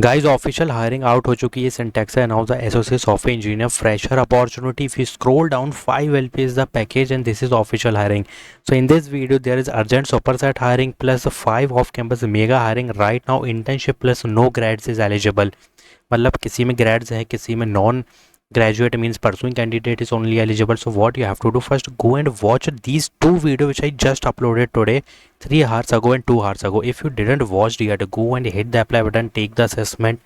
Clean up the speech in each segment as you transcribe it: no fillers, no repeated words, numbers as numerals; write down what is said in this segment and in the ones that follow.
Guys official hiring out हो चुकी है। Sintex announce the associate software engineer fresher opportunity. If you scroll down 5 LP is the package and this is official hiring. So in this video there is urgent superset hiring plus 5 off campus mega hiring right now, internship plus no grads is eligible. मतलब किसी में grades है, किसी में non graduate means pursuing candidate is only eligible. So what you have to do, first go and watch these two video which I just uploaded today 3 hours ago and 2 hours ago. If you didn't watch yet, go and hit the apply button, take the assessment,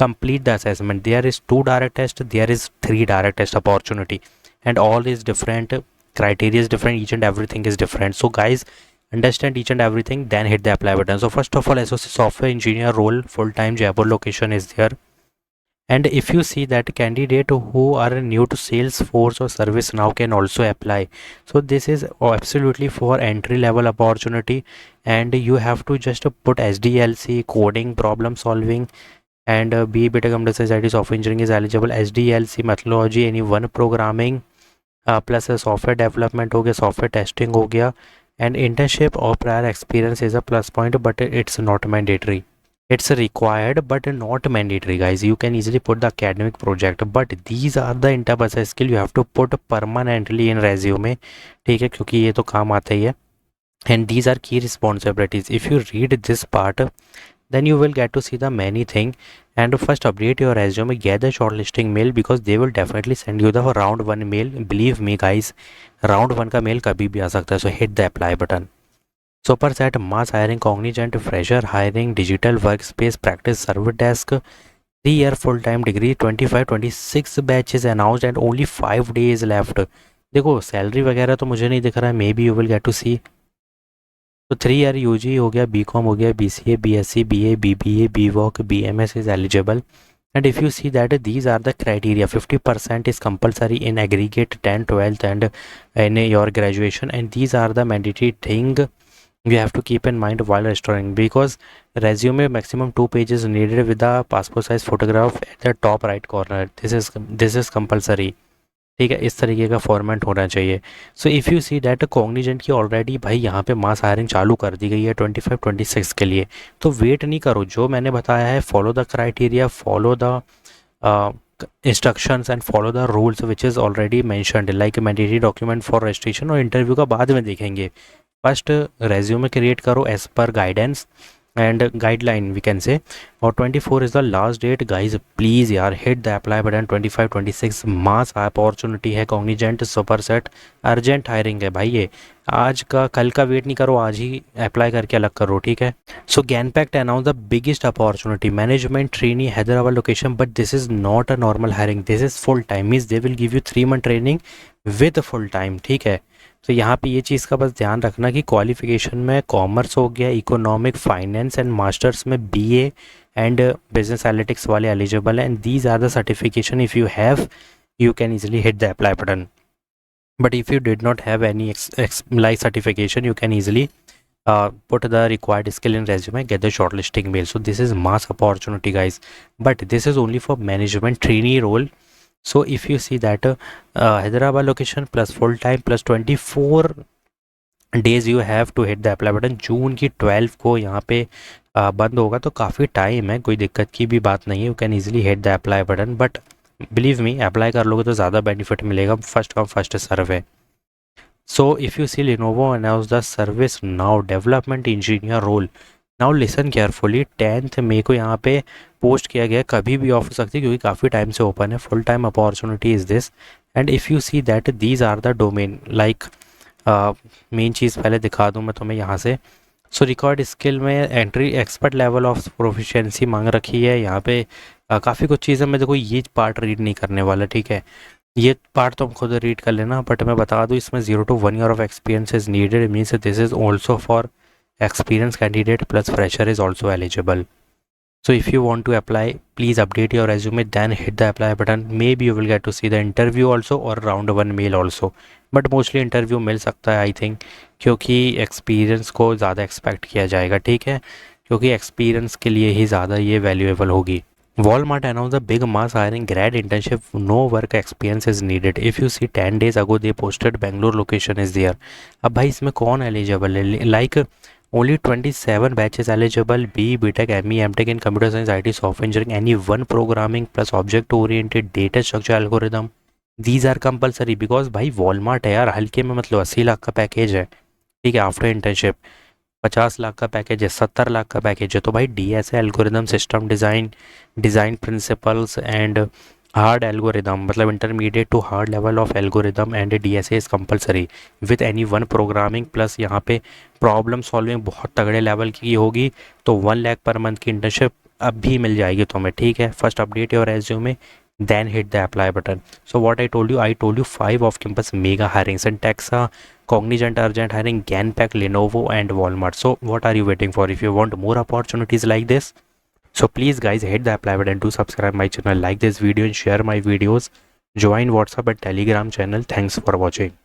complete the assessment. There is 2 direct test, there is 3 direct test opportunity, and all is different, criteria is different, each and everything is different. So guys, understand each and everything, then hit the apply button. So first of all, associate software engineer role, full time Jaipur location is there. And if you see that candidate who are new to Salesforce or ServiceNow can also apply. So this is absolutely for entry level opportunity, and you have to just put SDLC, coding, problem solving, and BE BTech Computer Science software engineering is eligible. SDLC methodology, any one programming plus software development हो गया, software testing हो गया, and internship और prior experience is a plus point but it's not mandatory. It's required but not mandatory, guys. You can easily put the academic project, but these are the interpersonal skill you have to put permanently in resume. ठीक है, क्योंकि ये तो काम आता ही है. And these are key responsibilities. If you read this part, then you will get to see the many thing. And first update your resume, get the shortlisting mail because they will definitely send you the round 1 mail. Believe me guys, round 1 का mail कभी भी आ सकता है. So hit the apply button. Superset mass hiring, Cognizant fresher hiring, digital workspace practice server desk, 3-year full-time degree, 25-26 batches announced and only 5 days left. देखो salary वगैरह तो मुझे नहीं दिख रहा है, maybe you will get to see. तो 3-year UG हो गया, बीकॉम हो गया, BCA, BSc, BA, BBA, BVoc, BMS is eligible. And if you see that these are the criteria, 50% is compulsory in aggregate 10, 12th and in your graduation, and these are the mandatory thing you have to keep in mind while registering, because resume maximum 2 pages needed with the passport size photograph at the top right corner. This is compulsory. ठीक है, इस तरीके का format होना चाहिए. So if you see that Cognizant की already भाई यहाँ पे मास हायरिंग चालू कर दी गई है 25-26 के लिए. तो वेट नहीं करो, जो मैंने बताया है follow the criteria, follow the instructions and follow the rules which is already mentioned, like mandatory document for registration और इंटरव्यू का बाद में देखेंगे. फर्स्ट रेज्यूमे क्रिएट करो as per guidance and guideline we can say. और 24 is the last date guys. Please यार hit the apply button. 25-26 mass opportunity है. Cognizant Superset urgent hiring है भाई. ये आज का कल का वेट नहीं करो, आज ही अप्लाई करके अलग करो. ठीक है. So Genpact announce the biggest opportunity, management trainee Hyderabad location, but this is not a normal hiring, this is full time. Means they will give you 3 month training with full time. ठीक है. तो यहाँ पे ये चीज़ का बस ध्यान रखना कि क्वालिफिकेशन में कॉमर्स हो गया, इकोनॉमिक, फाइनेंस एंड मास्टर्स में बीए एंड बिजनेस एनालिटिक्स वाले एलिजिबल हैं. And these are the certification if you have, you can easily hit the apply button. But if you did not have any like certification, you can easily put the required skill in resume, get the shortlisting mail. So this is mass opportunity guys, but this is only for management trainee role. So if you see that Hyderabad location plus full time plus 24 days you have to hit the apply button. जून की 12 को यहाँ पे बंद होगा, तो काफ़ी time है, कोई दिक्कत की भी बात नहीं है. You can easily hit the apply button, but believe me apply कर लोगे तो ज़्यादा बेनिफिट मिलेगा. फर्स्ट कम फर्स्ट सर्व है. So if you see Lenovo announce the ServiceNow development engineer role. Now listen carefully, 10 मई को यहाँ पे पोस्ट किया गया, कभी भी ऑफ हो सकती है क्योंकि काफ़ी टाइम से ओपन है. Full time opportunity is this. And if you see that these are the domain, like main चीज़ पहले दिखा दूँ मैं तुम्हें यहाँ से. सो रिकॉर्ड स्किल में entry expert level of proficiency मांग रखी है यहाँ पे. काफ़ी कुछ चीज़ें मैं देखो ये पार्ट रीड नहीं करने वाला. ठीक है, ये पार्ट तो हम खुद रीड कर लेना, बट मैं बता दूँ इसमें 0 to 1 year of experience is needed. Means this is also for experienced candidate plus fresher is also eligible. So if you want to apply, please update your resume, then hit the apply button. Maybe you will get to see the interview also or round 1 mail also, but mostly interview मिल सकता है I think, क्योंकि experience को ज़्यादा expect किया जाएगा. ठीक है, क्योंकि एक्सपीरियंस के लिए ही ज़्यादा ये वैल्यूएबल होगी. Walmart announced a big mass hiring grad internship. No work experience is needed. If you see 10 days ago they posted Bangalore location is there. अब भाई इसमें कौन एलिजिबल है? Like Only 27 batches eligible. B BTech, ME, MTech in computer science, IT, software engineering, any one programming plus object oriented data structure algorithm. These are compulsory because भाई Walmart है यार, हल्के में मतलब 80 लाख का पैकेज है, ठीक है, आफ्टर इंटर्नशिप 50 लाख का पैकेज है, 70 लाख का पैकेज है, तो भाई D S algorithm, system design, design principles and hard algorithm, मतलब intermediate to hard level of algorithm and D S A is compulsory with any one programming plus यहाँ पे problem solving बहुत तगड़े लेवल की होगी, तो 1 लाख पर मंथ की internship अब भी मिल जाएगी तुम्हें, ठीक है। First update your resume, then hit the apply button. So what I told you 5 off campus mega hiring: Syntaxa, Cognizant urgent hiring, Genpact, Lenovo and Walmart. So what are you waiting for? If you want more opportunities like this, so please guys hit the apply button, do subscribe my channel, like this video and share my videos, join WhatsApp and Telegram channel. Thanks for watching.